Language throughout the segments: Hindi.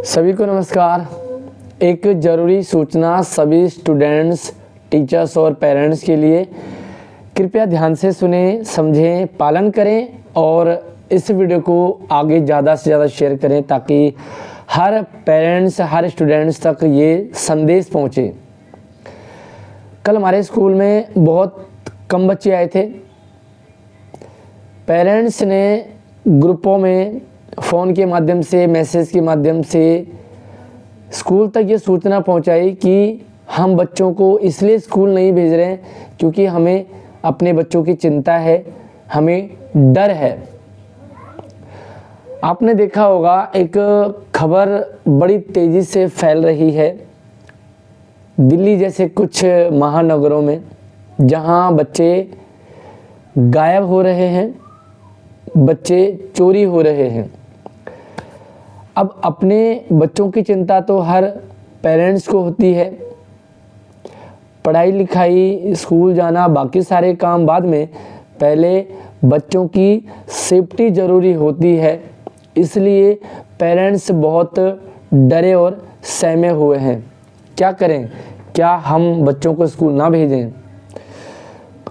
सभी को नमस्कार। एक ज़रूरी सूचना सभी स्टूडेंट्स, टीचर्स और पेरेंट्स के लिए। कृपया ध्यान से सुनें, समझें, पालन करें और इस वीडियो को आगे ज़्यादा से ज़्यादा शेयर करें ताकि हर पेरेंट्स, हर स्टूडेंट्स तक ये संदेश पहुँचे। कल हमारे स्कूल में बहुत कम बच्चे आए थे। पेरेंट्स ने ग्रुपों में फ़ोन के माध्यम से, मैसेज के माध्यम से स्कूल तक ये सूचना पहुंचाई कि हम बच्चों को इसलिए स्कूल नहीं भेज रहे हैं क्योंकि हमें अपने बच्चों की चिंता है, हमें डर है। आपने देखा होगा एक खबर बड़ी तेज़ी से फैल रही है दिल्ली जैसे कुछ महानगरों में, जहां बच्चे गायब हो रहे हैं, बच्चे चोरी हो रहे हैं। अब अपने बच्चों की चिंता तो हर पेरेंट्स को होती है, पढ़ाई लिखाई, स्कूल जाना, बाकी सारे काम बाद में, पहले बच्चों की सेफ्टी ज़रूरी होती है। इसलिए पेरेंट्स बहुत डरे और सहमे हुए हैं। क्या करें? क्या हम बच्चों को स्कूल ना भेजें?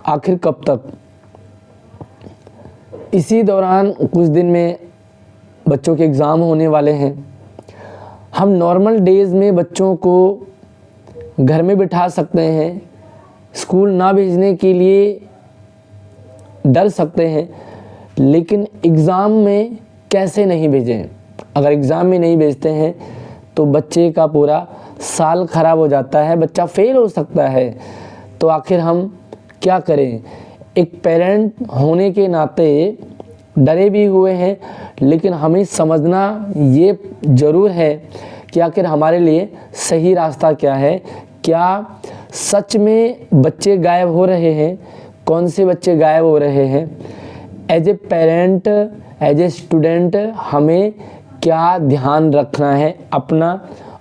आखिर कब तक? इसी दौरान कुछ दिन में बच्चों के एग्ज़ाम होने वाले हैं। हम नॉर्मल डेज़ में बच्चों को घर में बिठा सकते हैं, स्कूल ना भेजने के लिए डर सकते हैं, लेकिन एग्ज़ाम में कैसे नहीं भेजें? अगर एग्ज़ाम में नहीं भेजते हैं तो बच्चे का पूरा साल ख़राब हो जाता है, बच्चा फेल हो सकता है। तो आखिर हम क्या करें? एक पेरेंट होने के नाते डरे भी हुए हैं, लेकिन हमें समझना ये ज़रूर है कि आखिर हमारे लिए सही रास्ता क्या है। क्या सच में बच्चे गायब हो रहे हैं? कौन से बच्चे गायब हो रहे हैं? As a parent, as a student हमें क्या ध्यान रखना है अपना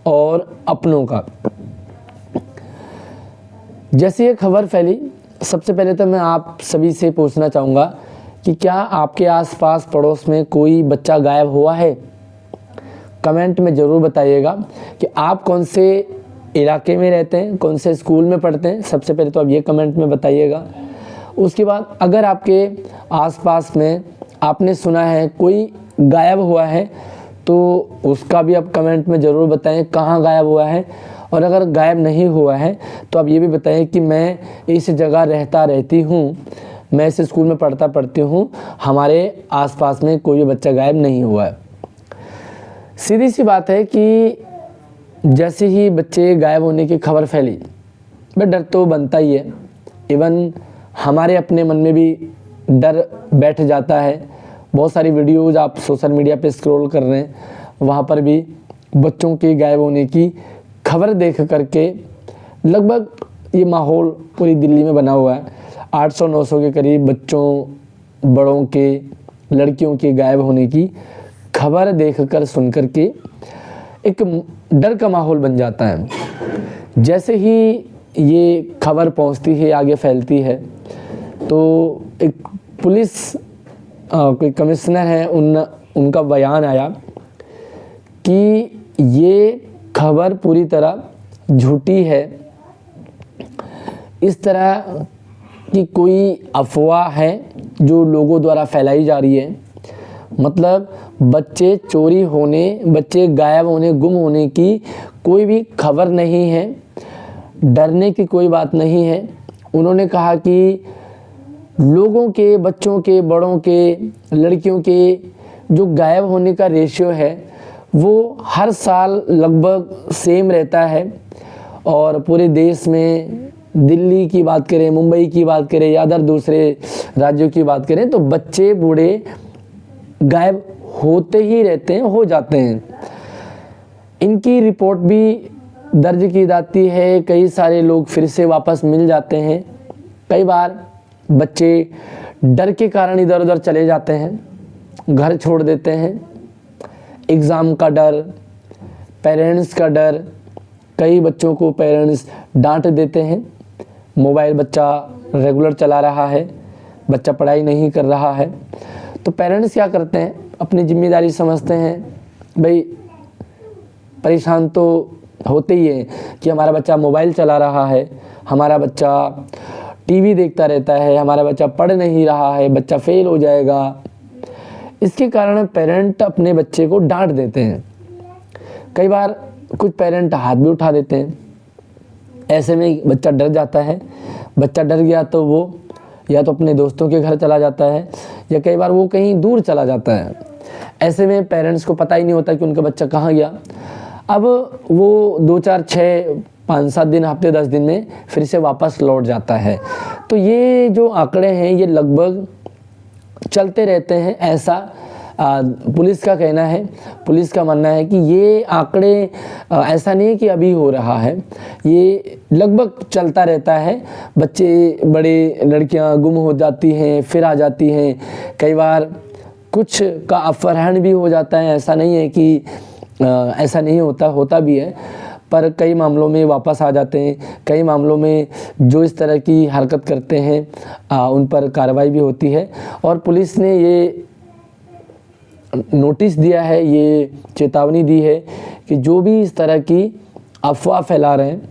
और अपनों का? जैसे ये खबर फैली, सबसे पहले तो मैं आप सभी से पूछना चाहूँगा कि क्या आपके आसपास पड़ोस में कोई बच्चा गायब हुआ है? कमेंट में ज़रूर बताइएगा कि आप कौन से इलाके में रहते हैं, कौन से स्कूल में पढ़ते हैं। सबसे पहले तो आप ये कमेंट में बताइएगा। उसके बाद अगर आपके आसपास में आपने सुना है कोई गायब हुआ है तो उसका भी आप कमेंट में ज़रूर बताएं कहाँ गायब हुआ है। और अगर गायब नहीं हुआ है तो आप ये भी बताएं कि मैं इस जगह रहती हूँ, मैं इस स्कूल में पढ़ती हूँ, हमारे आसपास में कोई भी बच्चा गायब नहीं हुआ है। सीधी सी बात है कि जैसे ही बच्चे गायब होने की खबर फैली, बट डर तो बनता ही है। इवन हमारे अपने मन में भी डर बैठ जाता है। बहुत सारी वीडियोज़ आप सोशल मीडिया पे स्क्रॉल कर रहे हैं, वहाँ पर भी बच्चों के गायब होने की खबर देख करके लगभग ये माहौल पूरी दिल्ली में बना हुआ है। 800-900 के करीब बच्चों, बड़ों के, लड़कियों के गायब होने की खबर देखकर सुन कर के एक डर का माहौल बन जाता है। जैसे ही ये खबर पहुंचती है, आगे फैलती है, तो एक पुलिस कोई कमिश्नर है, उनका बयान आया कि ये खबर पूरी तरह झूठी है। इस तरह कि कोई अफवाह है जो लोगों द्वारा फैलाई जा रही है। मतलब बच्चे चोरी होने, बच्चे गायब होने, गुम होने की कोई भी खबर नहीं है, डरने की कोई बात नहीं है। उन्होंने कहा कि लोगों के, बच्चों के, बड़ों के, लड़कियों के जो गायब होने का रेशियो है वो हर साल लगभग सेम रहता है। और पूरे देश में दिल्ली की बात करें, मुंबई की बात करें या अदर दूसरे राज्यों की बात करें तो बच्चे, बूढ़े गायब होते ही रहते हैं, हो जाते हैं। इनकी रिपोर्ट भी दर्ज की जाती है, कई सारे लोग फिर से वापस मिल जाते हैं। कई बार बच्चे डर के कारण इधर उधर चले जाते हैं, घर छोड़ देते हैं। एग्ज़ाम का डर, पेरेंट्स का डर, कई बच्चों को पेरेंट्स डांट देते हैं। मोबाइल बच्चा रेगुलर चला रहा है, बच्चा पढ़ाई नहीं कर रहा है, तो पेरेंट्स क्या करते हैं, अपनी जिम्मेदारी समझते हैं, भाई परेशान तो होते ही हैं कि हमारा बच्चा मोबाइल चला रहा है, हमारा बच्चा टीवी देखता रहता है, हमारा बच्चा पढ़ नहीं रहा है, बच्चा फेल हो जाएगा। इसके कारण पेरेंट अपने बच्चे को डांट देते हैं। कई बार कुछ पेरेंट हाथ भी उठा देते हैं। ऐसे में बच्चा डर जाता है। बच्चा डर गया तो वो या तो अपने दोस्तों के घर चला जाता है या कई बार वो कहीं दूर चला जाता है। ऐसे में पेरेंट्स को पता ही नहीं होता कि उनका बच्चा कहाँ गया। अब वो 2 4 6 5 7 दिन, हफ्ते 10 दिन में फिर से वापस लौट जाता है। तो ये जो आंकड़े हैं ये लगभग चलते रहते हैं, ऐसा पुलिस का कहना है। पुलिस का मानना है कि ये आंकड़े ऐसा नहीं है कि अभी हो रहा है, ये लगभग चलता रहता है। बच्चे, बड़े लड़कियां गुम हो जाती हैं, फिर आ जाती हैं। कई बार कुछ का अपहरण भी हो जाता है। ऐसा नहीं है कि ऐसा नहीं होता, होता भी है, पर कई मामलों में वापस आ जाते हैं। कई मामलों में जो इस तरह की हरकत करते हैं उन पर कार्रवाई भी होती है। और पुलिस ने ये नोटिस दिया है, ये चेतावनी दी है कि जो भी इस तरह की अफवाह फैला रहे हैं,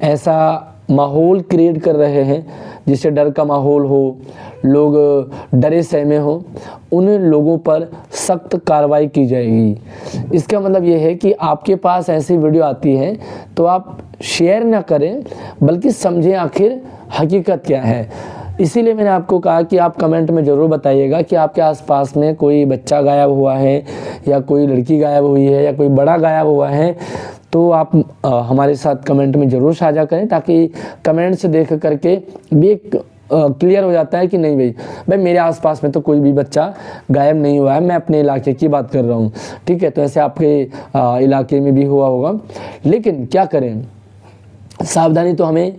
ऐसा माहौल क्रिएट कर रहे हैं जिससे डर का माहौल हो, लोग डरे सहमे हो, उन लोगों पर सख्त कार्रवाई की जाएगी। इसका मतलब ये है कि आपके पास ऐसी वीडियो आती है तो आप शेयर ना करें, बल्कि समझें आखिर हकीकत क्या है। इसीलिए मैंने आपको कहा कि आप कमेंट में ज़रूर बताइएगा कि आपके आसपास में कोई बच्चा गायब हुआ है या कोई लड़की गायब हुई है या कोई बड़ा गायब हुआ है। तो आप हमारे साथ कमेंट में ज़रूर साझा करें, ताकि कमेंट से देख करके भी एक क्लियर हो जाता है कि नहीं भाई मेरे आसपास में तो कोई भी बच्चा गायब नहीं हुआ है, मैं अपने इलाके की बात कर रहा हूँ। ठीक है, तो ऐसे आपके इलाके में भी हुआ होगा। लेकिन क्या करें, सावधानी तो हमें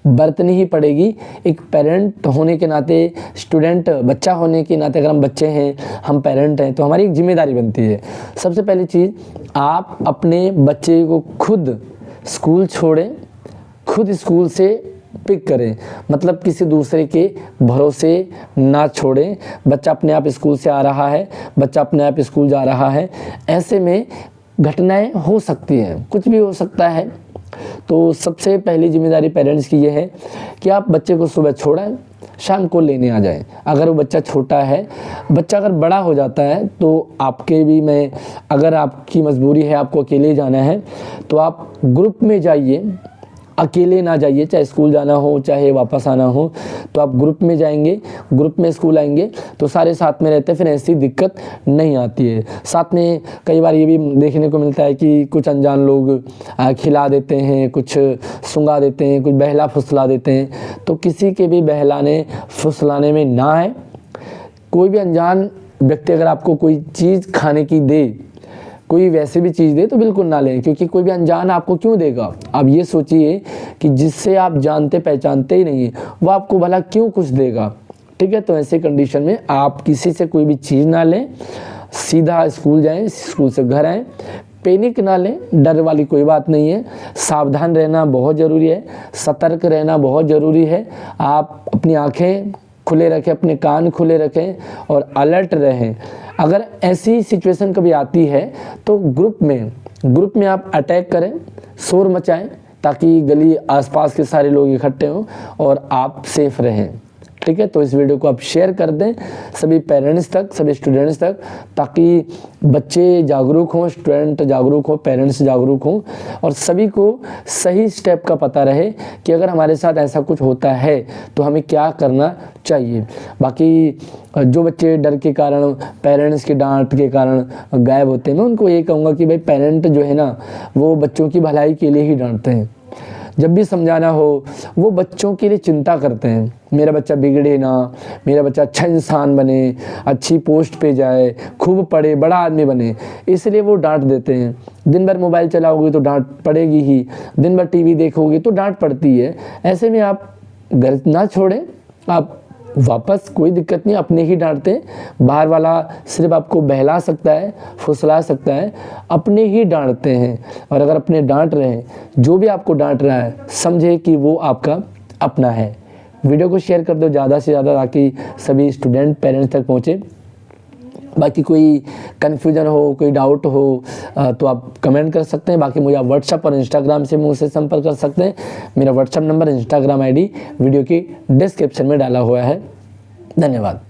बरतनी ही पड़ेगी। एक पेरेंट होने के नाते, स्टूडेंट बच्चा होने के नाते, अगर हम बच्चे हैं, हम पेरेंट हैं, तो हमारी एक जिम्मेदारी बनती है। सबसे पहली चीज़, आप अपने बच्चे को खुद स्कूल छोड़ें, खुद स्कूल से पिक करें, मतलब किसी दूसरे के भरोसे ना छोड़ें। बच्चा अपने आप स्कूल से आ रहा है, बच्चा अपने आप स्कूल जा रहा है, ऐसे में घटनाएं हो सकती हैं, कुछ भी हो सकता है। तो सबसे पहली जिम्मेदारी पेरेंट्स की ये है कि आप बच्चे को सुबह छोड़ें, शाम को लेने आ जाएं। अगर वो बच्चा छोटा है, बच्चा अगर बड़ा हो जाता है तो आपके भी में, अगर आपकी मजबूरी है, आपको अकेले जाना है, तो आप ग्रुप में जाइए, अकेले ना जाइए। चाहे स्कूल जाना हो, चाहे वापस आना हो, तो आप ग्रुप में जाएंगे, ग्रुप में स्कूल आएंगे तो सारे साथ में रहते हैं, फिर ऐसी दिक्कत नहीं आती है। साथ में कई बार ये भी देखने को मिलता है कि कुछ अनजान लोग खिला देते हैं, कुछ सुंगा देते हैं, कुछ बहला फुसला देते हैं। तो किसी के भी बहलाने फुसलाने में ना आए। कोई भी अनजान व्यक्ति अगर आपको कोई चीज़ खाने की दे, कोई वैसे भी चीज़ दे, तो बिल्कुल ना लें, क्योंकि कोई भी अनजान आपको क्यों देगा। आप ये सोचिए कि जिससे आप जानते पहचानते ही नहीं है, वो आपको भला क्यों कुछ देगा। ठीक है, तो ऐसे कंडीशन में आप किसी से कोई भी चीज़ ना लें, सीधा स्कूल जाएं, स्कूल से घर आएँ। पैनिक ना लें, डर वाली कोई बात नहीं है। सावधान रहना बहुत ज़रूरी है, सतर्क रहना बहुत ज़रूरी है। आप अपनी आँखें खुले रखें, अपने कान खुले रखें और अलर्ट रहें। अगर ऐसी सिचुएशन कभी आती है तो ग्रुप में आप अटैक करें, शोर मचाएं, ताकि गली आसपास के सारे लोग इकट्ठे हों और आप सेफ रहें। ठीक है, तो इस वीडियो को आप शेयर कर दें सभी पेरेंट्स तक, सभी स्टूडेंट्स तक, ताकि बच्चे जागरूक हों, स्टूडेंट जागरूक हों, पेरेंट्स जागरूक हों और सभी को सही स्टेप का पता रहे कि अगर हमारे साथ ऐसा कुछ होता है तो हमें क्या करना चाहिए। बाकी जो बच्चे डर के कारण, पेरेंट्स के डांट के कारण गायब होते हैं, मैं उनको ये कहूँगा कि भाई पेरेंट जो है ना, वो बच्चों की भलाई के लिए ही डांटते हैं। जब भी समझाना हो, वो बच्चों के लिए चिंता करते हैं, मेरा बच्चा बिगड़े ना, मेरा बच्चा अच्छा इंसान बने, अच्छी पोस्ट पे जाए, खूब पढ़े, बड़ा आदमी बने, इसलिए वो डांट देते हैं। दिन भर मोबाइल चलाओगे तो डांट पड़ेगी ही, दिन भर टीवी देखोगे तो डांट पड़ती है। ऐसे में आप घर ना छोड़ें, आप वापस, कोई दिक्कत नहीं, अपने ही डांटते। बाहर वाला सिर्फ आपको बहला सकता है, फुसला सकता है, अपने ही डांटते हैं। और अगर अपने डांट रहे हैं, जो भी आपको डांट रहा है, समझे कि वो आपका अपना है। वीडियो को शेयर कर दो ज़्यादा से ज़्यादा, ताकि सभी स्टूडेंट पेरेंट्स तक पहुँचे। बाकी कोई कन्फ्यूजन हो, कोई डाउट हो तो आप कमेंट कर सकते हैं। बाकी मुझे आप व्हाट्सएप और इंस्टाग्राम से मुझसे संपर्क कर सकते हैं। मेरा WhatsApp number, Instagram ID video की डिस्क्रिप्शन में डाला हुआ है। धन्यवाद।